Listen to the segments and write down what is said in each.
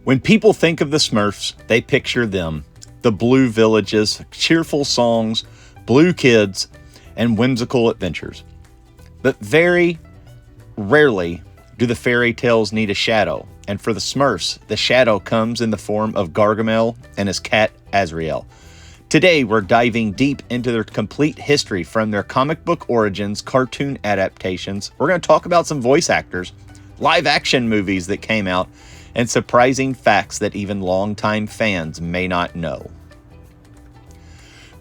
When people think of the Smurfs, they picture them, the blue villages, cheerful songs, blue kids, and whimsical adventures. But very rarely do the fairy tales need a shadow, and for the Smurfs, the shadow comes in the form of Gargamel and his cat Azrael. Today, we're diving deep into their complete history from their comic book origins, cartoon adaptations. We're going to talk about some voice actors, live action movies that came out, and surprising facts that even longtime fans may not know.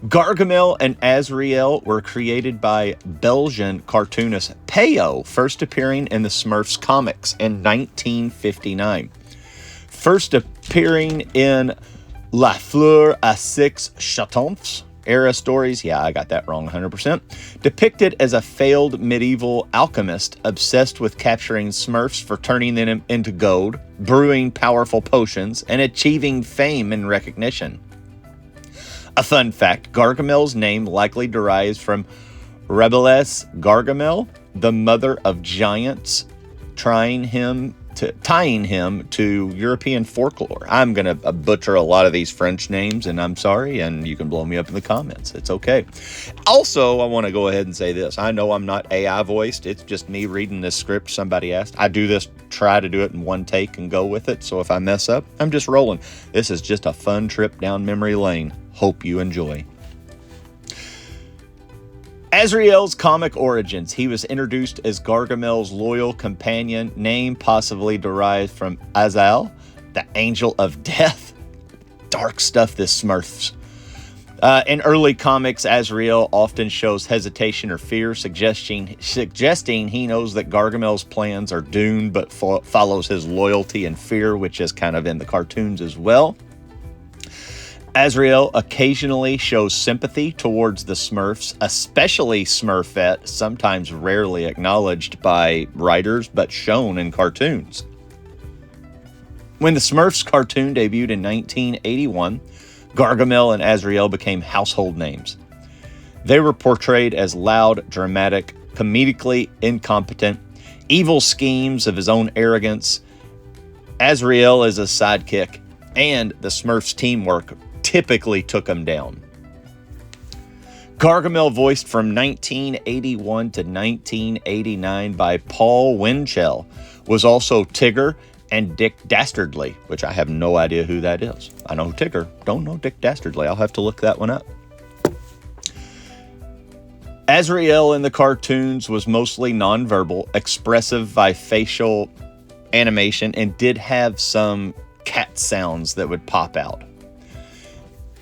Gargamel and Azrael were created by Belgian cartoonist Peyo, first appearing in the Smurfs comics in 1959. First appearing in La Fleur à Six Chatons era stories, yeah, I got that wrong 100%, depicted as a failed medieval alchemist obsessed with capturing Smurfs for turning them into gold, brewing powerful potions, and achieving fame and recognition. A fun fact, Gargamel's name likely derives from Rebeless Gargamel, the mother of giants, tying him to European folklore. I'm going to butcher a lot of these French names, and I'm sorry, and you can blow me up in the comments. It's okay. Also, I want to go ahead and say this. I know I'm not AI voiced. It's just me reading this script somebody asked. I do this, try to do it in one take and go with it, so if I mess up, I'm just rolling. This is just a fun trip down memory lane. Hope you enjoy. Azrael's comic origins. He was introduced as Gargamel's loyal companion, name possibly derived from Azal, the angel of death. Dark stuff, this Smurfs. In early comics, Azrael often shows hesitation or fear, suggesting he knows that Gargamel's plans are doomed, but follows his loyalty and fear, which is kind of in the cartoons as well. Azrael occasionally shows sympathy towards the Smurfs, especially Smurfette, sometimes rarely acknowledged by writers, but shown in cartoons. When the Smurfs cartoon debuted in 1981, Gargamel and Azrael became household names. They were portrayed as loud, dramatic, comedically incompetent, evil schemes of his own arrogance. Azrael is a sidekick, and the Smurfs' teamwork typically took him down. Gargamel, voiced from 1981 to 1989 by Paul Winchell, was also Tigger and Dick Dastardly, which I have no idea who that is. I know Tigger, don't know Dick Dastardly. I'll have to look that one up. Azrael in the cartoons was mostly nonverbal, expressive by facial animation, and did have some cat sounds that would pop out.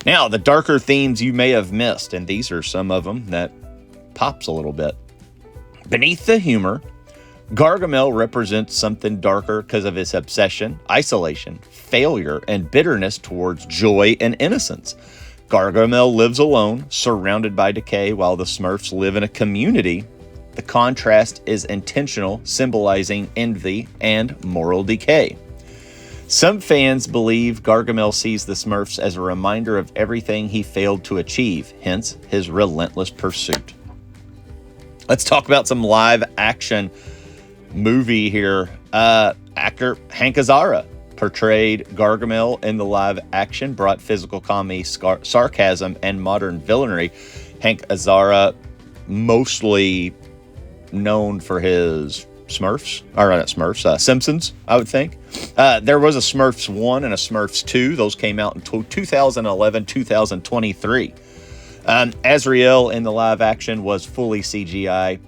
Now, the darker themes you may have missed, and these are some of them that pops a little bit. Beneath the humor, Gargamel represents something darker because of his obsession, isolation, failure, and bitterness towards joy and innocence. Gargamel lives alone, surrounded by decay, while the Smurfs live in a community. The contrast is intentional, symbolizing envy and moral decay. Some fans believe Gargamel sees the Smurfs as a reminder of everything he failed to achieve, hence his relentless pursuit. Let's talk about some live action movie here. Actor Hank Azaria portrayed Gargamel in the live action, brought physical comedy, sarcasm, and modern villainy. Hank Azaria, mostly known for his Simpsons, I would think. There was a Smurfs 1 and a Smurfs 2. Those came out in 2011, 2023. Azrael in the live action was fully CGI.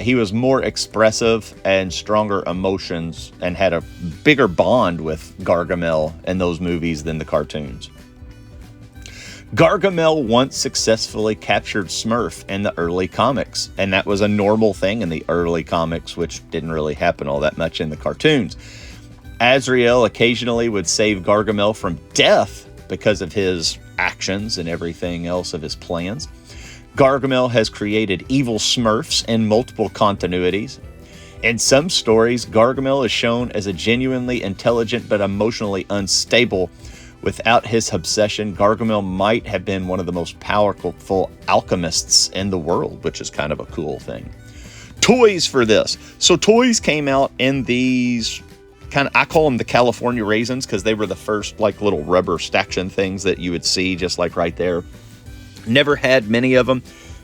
He was more expressive and stronger emotions and had a bigger bond with Gargamel in those movies than the cartoons. Gargamel once successfully captured Smurf in the early comics, and that was a normal thing in the early comics, which didn't really happen all that much in the cartoons. Azrael occasionally would save Gargamel from death because of his actions and everything else of his plans. Gargamel has created evil Smurfs in multiple continuities. In some stories, Gargamel is shown as a genuinely intelligent but emotionally unstable. Without his obsession, Gargamel might have been one of the most powerful alchemists in the world, which is kind of a cool thing. Toys for this. So toys came out in these I call them the California raisins because they were the first like little rubber staction things that you would see just like right there. Never had many of them.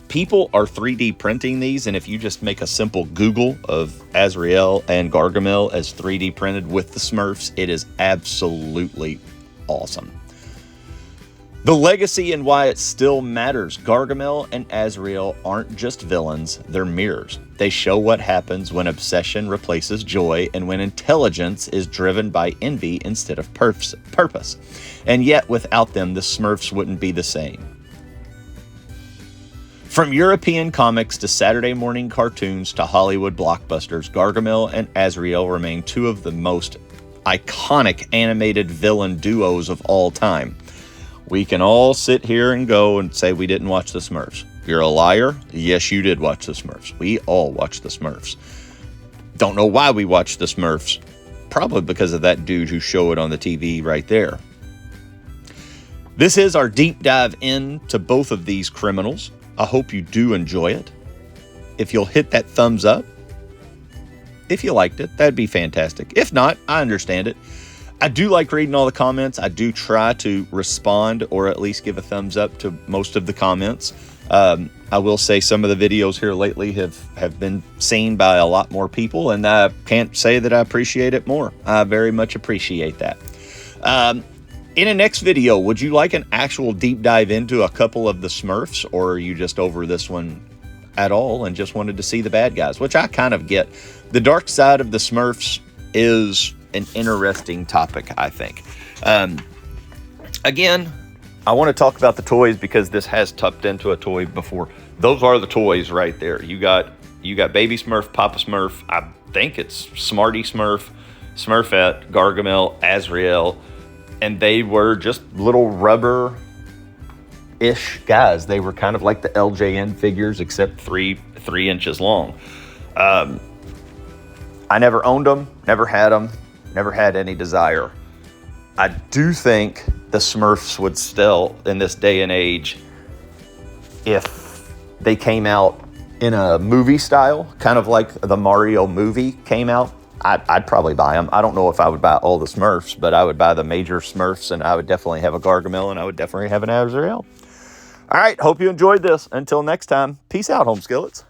People are 3D printing these, and if you just make a simple Google of Azrael and Gargamel as 3D printed with the Smurfs, it is absolutely awesome. The legacy and why it still matters. Gargamel and Azrael aren't just villains, they're mirrors. They show what happens when obsession replaces joy and when intelligence is driven by envy instead of purpose. And yet, without them, the Smurfs wouldn't be the same. From European comics to Saturday morning cartoons to Hollywood blockbusters, Gargamel and Azrael remain two of the most iconic animated villain duos of all time. We can all sit here and go and say we didn't watch the Smurfs. You're a liar? Yes, you did watch the Smurfs. We all watched the Smurfs. Don't know why we watched the Smurfs. Probably because of that dude who showed it on the TV right there. This is our deep dive into both of these criminals. I hope you do enjoy it. If you'll hit that thumbs up, if you liked it, that'd be fantastic. If not, I understand it. I do like reading all the comments. I do try to respond or at least give a thumbs up to most of the comments. I will say some of the videos here lately have been seen by a lot more people, and I can't say that I appreciate it more. I very much appreciate that. In a next video, would you like an actual deep dive into a couple of the Smurfs, or are you just over this one at all and just wanted to see the bad guys, which I kind of get. The dark side of the Smurfs is an interesting topic, I think. Again, I want to talk about the toys because this has tucked into a toy before. Those are the toys right there. You got Baby Smurf, Papa Smurf. I think it's Smarty Smurf, Smurfette, Gargamel, Azrael, and they were just little rubber-ish guys. They were kind of like the LJN figures, except 3 inches long. I never owned them, never had them, never had any desire. I do think the Smurfs would still, in this day and age, if they came out in a movie style, kind of like the Mario movie came out, I'd probably buy them. I don't know if I would buy all the Smurfs, but I would buy the major Smurfs, and I would definitely have a Gargamel, and I would definitely have an Azrael. All right, hope you enjoyed this. Until next time, peace out, home skillets.